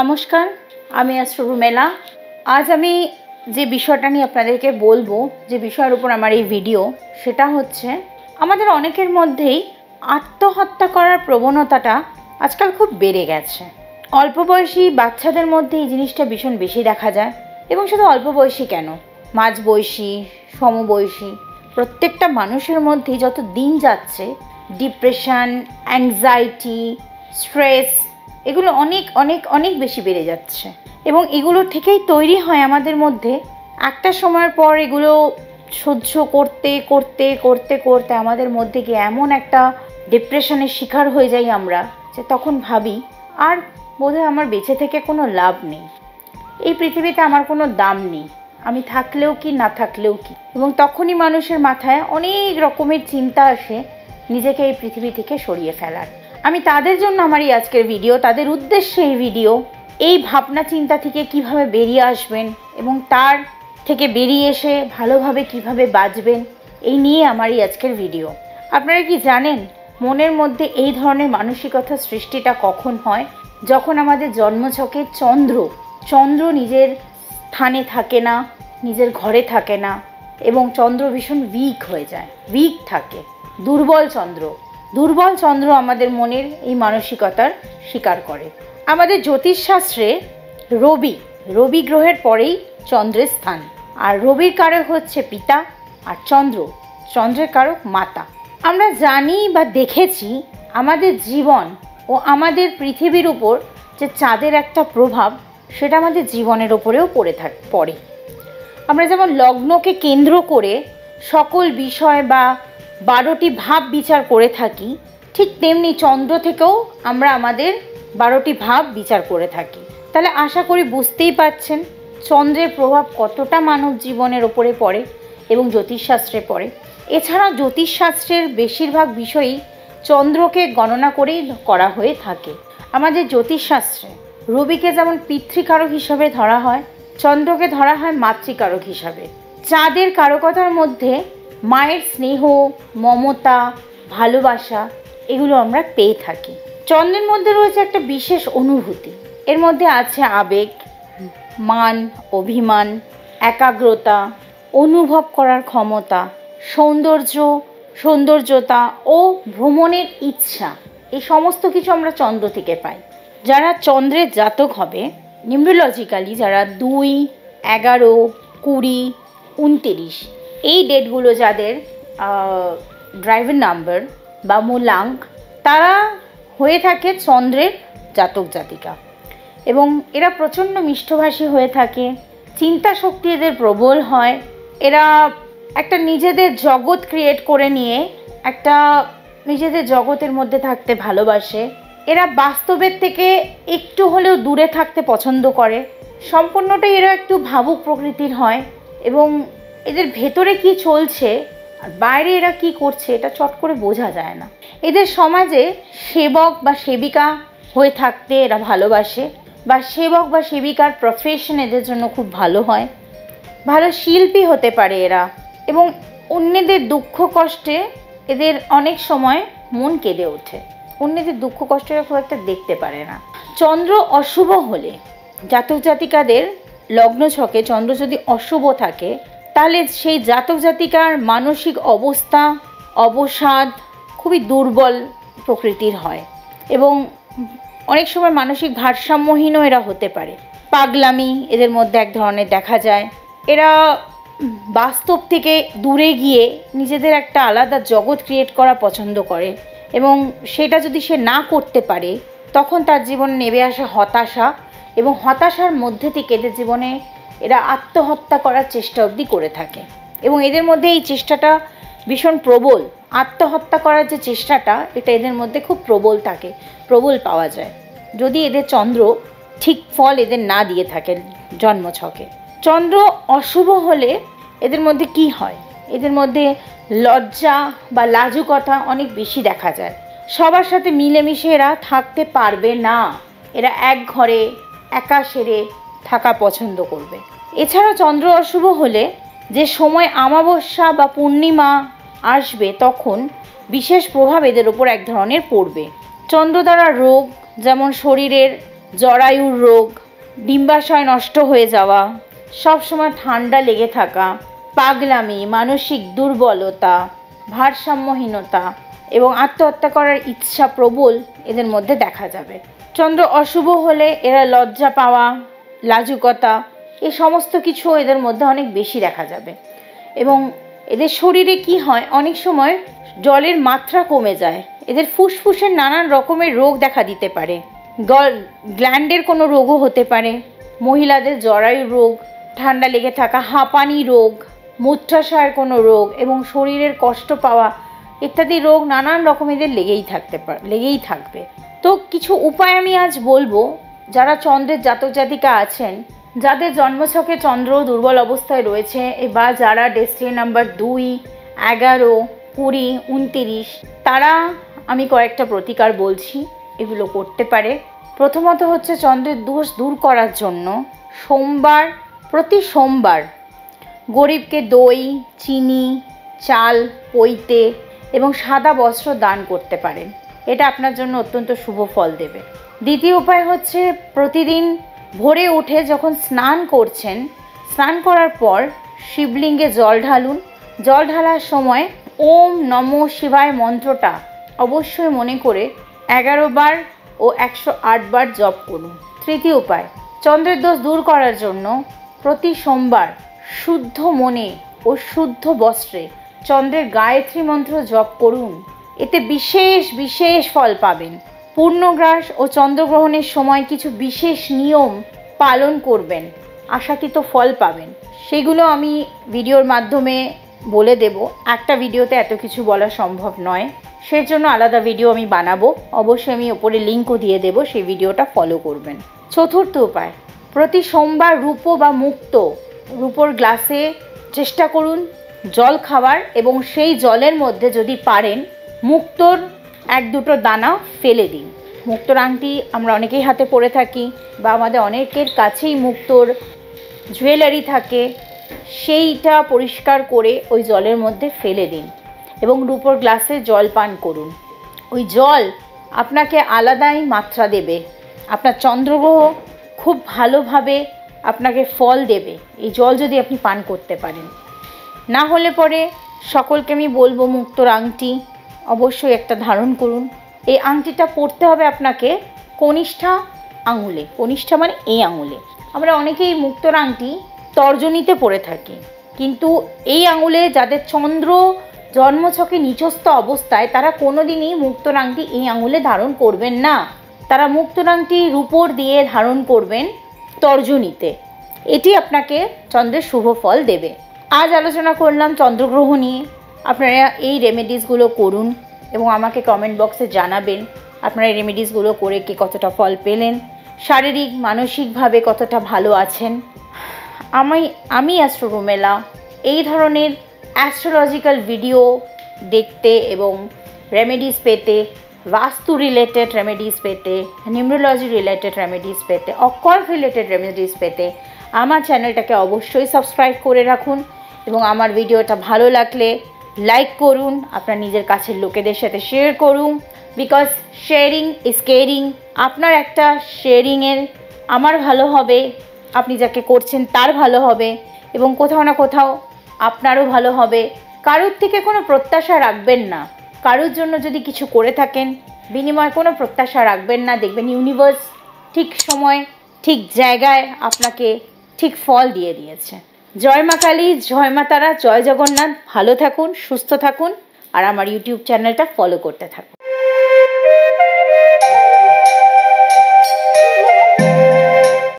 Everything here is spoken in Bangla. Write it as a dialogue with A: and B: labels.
A: নমস্কার, আমি অ্যাস্ট্রো রুমেলা। আজ আমি যে বিষয়টা নিয়ে আপনাদেরকে বলবো, যে বিষয়ের উপর আমার এই ভিডিও, সেটা হচ্ছে আমাদের অনেকের মধ্যেই আত্মহত্যা করার প্রবণতাটা আজকাল খুব বেড়ে গেছে। অল্প বয়সী বাচ্চাদের মধ্যে এই জিনিসটা ভীষণ বেশি দেখা যায়, এবং শুধু অল্প বয়সী কেন, মাঝবয়সী, সমবয়সী, প্রত্যেকটা মানুষের মধ্যেই যত দিন যাচ্ছে ডিপ্রেশন, অ্যাংজাইটি, স্ট্রেস এগুলো অনেক অনেক অনেক বেশি বেড়ে যাচ্ছে। এবং এগুলোর থেকেই তৈরি হয় আমাদের মধ্যে একটা সময়ের পর এগুলো সহ্য করতে করতে করতে করতে আমাদের মধ্যে গিয়ে এমন একটা ডিপ্রেশনের শিকার হয়ে যাই আমরা, যে তখন ভাবি আর বোধহয় আমার বেঁচে থেকে কোনো লাভ নেই, এই পৃথিবীতে আমার কোনো দাম নেই, আমি থাকলেও কি না থাকলেও কি। এবং তখনই মানুষের মাথায় অনেক রকমের চিন্তা আসে নিজেকে এই পৃথিবী থেকে সরিয়ে ফেলার। আমি তাদের জন্য আমার এই আজকের ভিডিও, তাদের উদ্দেশ্যে এই ভিডিও। এই ভাবনা চিন্তা থেকে কিভাবে বেরিয়ে আসবেন এবং তার থেকে বেরিয়ে এসে ভালোভাবে কিভাবে বাঁচবেন, এই নিয়ে আমার এই আজকের ভিডিও। আপনারা কি জানেন মনের মধ্যে এই ধরনের মানসিকতা সৃষ্টিটা কখন হয়? যখন আমাদের জন্মছকে চন্দ্র নিজের স্থানে থাকে না, নিজের ঘরে থাকে না, এবং চন্দ্র ভীষণ উইক হয়ে যায়, উইক থাকে, দুর্বল চন্দ্র আমাদের মনের এই মানসিকতার শিকার করে। আমাদের জ্যোতিষশাস্ত্রে রবি গ্রহের পরেই চন্দ্রের স্থান, আর রবির কারক হচ্ছে পিতা, আর চন্দ্রের কারক মাতা। আমরা জানি বা দেখেছি আমাদের জীবন ও আমাদের পৃথিবীর উপর যে চাঁদের একটা প্রভাব, সেটা আমাদের জীবনের ওপরেও পড়ে। আমরা যেমন লগ্নকে কেন্দ্র করে সকল বিষয় বা 12টি ভাব বিচার করে থাকি, ঠিক তেমনি চন্দ্র থেকেও আমরা আমাদের 12টি ভাব বিচার করে থাকি। তাহলে আশা করি বুঝতেই পারছেন চন্দ্রের প্রভাব কতটা মানব জীবনের ওপরে পড়ে এবং জ্যোতিষশাস্ত্রে পড়ে। এছাড়া জ্যোতিষশাস্ত্রের বেশিরভাগ বিষয়ই চন্দ্রকে গণনা করেই করা হয়ে থাকে। আমাদের জ্যোতিষশাস্ত্রে রবিকে যেমন পিতৃকারক হিসাবে ধরা হয়, চন্দ্রকে ধরা হয় মাতৃকারক হিসাবে। চাঁদের কারকতার মধ্যে মায়ের স্নেহ, মমতা, ভালোবাসা এগুলো আমরা পেয়ে থাকি। চন্দ্রের মধ্যে রয়েছে একটা বিশেষ অনুভূতি, এর মধ্যে আছে আবেগ, মান, অভিমান, একাগ্রতা, অনুভব করার ক্ষমতা, সৌন্দর্যতা ও ভ্রমণের ইচ্ছা। এই সমস্ত কিছু আমরা চন্দ্র থেকে পাই। যারা চন্দ্রের জাতক হবে নিউমেরোলজিক্যালি, যারা 2, 11, 20, 29 এই ডেটগুলো যাদের ড্রাইভার নাম্বার বা মূলাঙ্ক, তারা হয়ে থাকে চন্দ্রের জাতক জাতিকা। এবং এরা প্রচণ্ড মিষ্টভাষী হয়ে থাকে, চিন্তা শক্তি এদের প্রবল হয়, এরা একটা নিজেদের জগৎ ক্রিয়েট করে নিয়ে একটা নিজেদের জগতের মধ্যে থাকতে ভালোবাসে। এরা বাস্তবের থেকে একটু হলেও দূরে থাকতে পছন্দ করে। সম্পূর্ণটাই এরা একটু ভাবুক প্রকৃতির হয়, এবং এদের ভেতরে কি চলছে আর বাইরে এরা কি করছে এটা চট করে বোঝা যায় না। এদের সমাজে সেবক বা সেবিকা হয়ে থাকতে এরা ভালোবাসে, বা সেবক বা সেবিকার প্রফেশন এদের জন্য খুব ভালো হয়। ভালো শিল্পী হতে পারে এরা, এবং অন্যদের দুঃখ কষ্টে এদের অনেক সময় মন কেঁদে ওঠে। অন্যদের দুঃখ কষ্ট এরা খুব একটা দেখতে পারে না। চন্দ্র অশুভ হলে, জাতক জাতিকাদের লগ্ন ছকে চন্দ্র যদি অশুভ থাকে, তাহলে সেই জাতক জাতিকার মানসিক অবস্থা, অবসাদ খুবই দুর্বল প্রকৃতির হয়, এবং অনেক সময় মানসিক ভারসাম্যহীনও এরা হতে পারে। পাগলামি এদের মধ্যে এক ধরনের দেখা যায়। এরা বাস্তব থেকে দূরে গিয়ে নিজেদের একটা আলাদা জগৎ ক্রিয়েট করা পছন্দ করে, এবং সেটা যদি সে না করতে পারে তখন তার জীবনে নেমে আসে হতাশা, এবং হতাশার মধ্যে থেকে এদের জীবনে এরা আত্মহত্যা করার চেষ্টা অবধি করে থাকে। এবং এদের মধ্যে এই চেষ্টাটা ভীষণ প্রবল, আত্মহত্যা করার যে চেষ্টাটা, এটা এদের মধ্যে খুব প্রবল পাওয়া যায়, যদি এদের চন্দ্র ঠিক ফল এদের না দিয়ে থাকে জন্মছকে। চন্দ্র অশুভ হলে এদের মধ্যে কি হয়? এদের মধ্যে লজ্জা বা লাজুকতা অনেক বেশি দেখা যায়। সবার সাথে মিলেমিশে এরা থাকতে পারবে না, এরা এক ঘরে একা সেরে থাকা পছন্দ করবে। এছাড়া চন্দ্র অশুভ হলে যে সময় অমাবস্যা বা পূর্ণিমা আসবে, তখন বিশেষ প্রভাব এদের ওপর এক ধরনের পড়বে। চন্দ্র দ্বারা রোগ, যেমন শরীরের জরায়ুর রোগ, ডিম্বাশয় নষ্ট হয়ে যাওয়া, সবসময় ঠান্ডা লেগে থাকা, পাগলামি, মানসিক দুর্বলতা, ভারসাম্যহীনতা এবং আত্মহত্যা করার ইচ্ছা প্রবল এদের মধ্যে দেখা যাবে। চন্দ্র অশুভ হলে এরা লজ্জা পাওয়া, লাজুকতা, এই সমস্ত কিছু এদের মধ্যে অনেক বেশি দেখা যাবে। এবং এদের শরীরে কি হয়, অনেক সময় জলের মাত্রা কমে যায়, এদের ফুসফুসের নানান রকমের রোগ দেখা দিতে পারে, গ্ল্যান্ডের কোনো রোগও হতে পারে, মহিলাদের জরায়ু রোগ, ঠান্ডা লেগে থাকা, হাঁপানি রোগ, মূত্রাশয়ের কোনো রোগ এবং শরীরের কষ্ট পাওয়া ইত্যাদি রোগ নানান রকম এদের লেগেই থাকবে। তো কিছু উপায় আমি আজ বলবো, যারা চন্দ্রের জাতক জাতিকা আছেন, যাদের জন্মছকে চন্দ্র দুর্বল অবস্থায় রয়েছে বা যারা ডেস্টিনি নাম্বার 2, 11, 20, 29, তারা আমি কয়েকটা প্রতিকার বলছি, এগুলো করতে পারে। প্রথমত হচ্ছে চন্দ্রের দোষ দূর করার জন্য প্রতি সোমবার গরিবকে দই, চিনি, চাল, পৈতে এবং সাদা বস্ত্র দান করতে পারেন। এটা আপনার জন্য অত্যন্ত শুভ ফল দেবে। দ্বিতীয় উপায় হচ্ছে প্রতিদিন ভোরে উঠে যখন স্নান করছেন, স্নান করার পর শিবলিঙ্গে জল ঢালুন। জল ঢালার সময় ওম নমঃ শিবায় মন্ত্রটা অবশ্যই মনে করে 11 বার ও 108 বার জপ করুন। তৃতীয় উপায়, চন্দ্রের দোষ দূর করার জন্য প্রতি সোমবার শুদ্ধ মনে ও শুদ্ধ বস্ত্রে চন্দ্রের গায়ত্রী মন্ত্র জপ করুন। এতে বিশেষ বিশেষ ফল পাবেন। পূর্ণগ্রাস ও চন্দ্রগ্রহণের সময় কিছু বিশেষ নিয়ম পালন করবেন, আশাতীত ফল পাবেন। সেগুলো আমি ভিডিওর মাধ্যমে বলে দেব, একটা ভিডিওতে এত কিছু বলা সম্ভব নয়, সেই জন্য আলাদা ভিডিও আমি বানাবো, অবশ্যই আমি ওপরে লিঙ্কও দিয়ে দেব, সেই ভিডিওটা ফলো করবেন। চতুর্থ উপায়, প্রতি সোমবার রূপোর গ্লাসে চেষ্টা করুন জল খাওয়ার এবং সেই জলের মধ্যে যদি পারেন মুক্তোর 1-2 দানা ফেলে দিন। মুক্তোর আংটি আমরা অনেকেই হাতে পরে থাকি বা আমাদের অনেকের কাছেই মুক্তোর জুয়েলারি থাকে, সেইটা পরিষ্কার করে ওই জলের মধ্যে ফেলে দিন এবং রূপোর গ্লাসে জল পান করুন। ওই জল আপনাকে আলাদাই মাত্রা দেবে, আপনার চন্দ্রগ্রহ খুব ভালোভাবে আপনাকে ফল দেবে এই জল যদি আপনি পান করতে পারেন। না হলে পরে সকলকে আমি বলবো মুক্তোর আংটি অবশ্যই একটা ধারণ করুন। এই আংটিটা পরতে হবে আপনাকে কনিষ্ঠা আঙুলে, কনিষ্ঠা মানে এই আঙুলে। আমরা অনেকেই মুক্তোর আংটি তর্জনীতে পরে থাকি, কিন্তু এই আঙুলে যাদের চন্দ্র জন্মছকে নিচস্থ অবস্থায় তারা কোনোদিনই মুক্তোর আংটি এই আঙুলে ধারণ করবেন না, তারা মুক্তোর আংটি রূপোর দিয়ে ধারণ করবেন তর্জনীতে। এটি আপনাকে চন্দ্রের শুভ ফল দেবে। আজ আলোচনা করলাম চন্দ্রগ্রহ নিয়ে। আপনারা এই রেমেডিসগুলো করুন এবং আমাকে কমেন্ট বক্সে জানাবেন আপনারা এই রেমেডিসগুলো করে কে কতটা ফল পেলেন, শারীরিক মানসিকভাবে কতটা ভালো আছেন। আমি অ্যাস্ট্রো রুমেলা এই ধরনের অ্যাস্ট্রোলজিক্যাল ভিডিও দেখতে এবং রেমেডিস পেতে, বাস্তু রিলেটেড রেমেডিস পেতে, নিউমেরোলজি রিলেটেড রেমেডিস পেতে, অকাল্ট রিলেটেড রেমেডিস পেতে আমার চ্যানেলটাকে অবশ্যই সাবস্ক্রাইব করে রাখুন এবং আমার ভিডিওটা ভালো লাগলে লাইক করুন, আপনার নিজের কাছের লোকেদের সাথে শেয়ার করুন। Because sharing is caring. আপনার একটা শেয়ারিংয়ের আমার ভালো হবে, আপনি যাকে করছেন তার ভালো হবে এবং কোথাও না কোথাও আপনারও ভালো হবে। কারোর থেকে কোনো প্রত্যাশা রাখবেন না, কারোর জন্য যদি কিছু করে থাকেন বিনিময়ে কোনো প্রত্যাশা রাখবেন না, দেখবেন ইউনিভার্স ঠিক সময় ঠিক জায়গায় আপনাকে ঠিক ফল দিয়ে দিয়েছে। জয় মা কালী, জয় মা তারা, জয় জগন্নাথ। ভালো থাকুন, সুস্থ থাকুন আর আমার ইউটিউব চ্যানেলটা ফলো করতে থাকুন।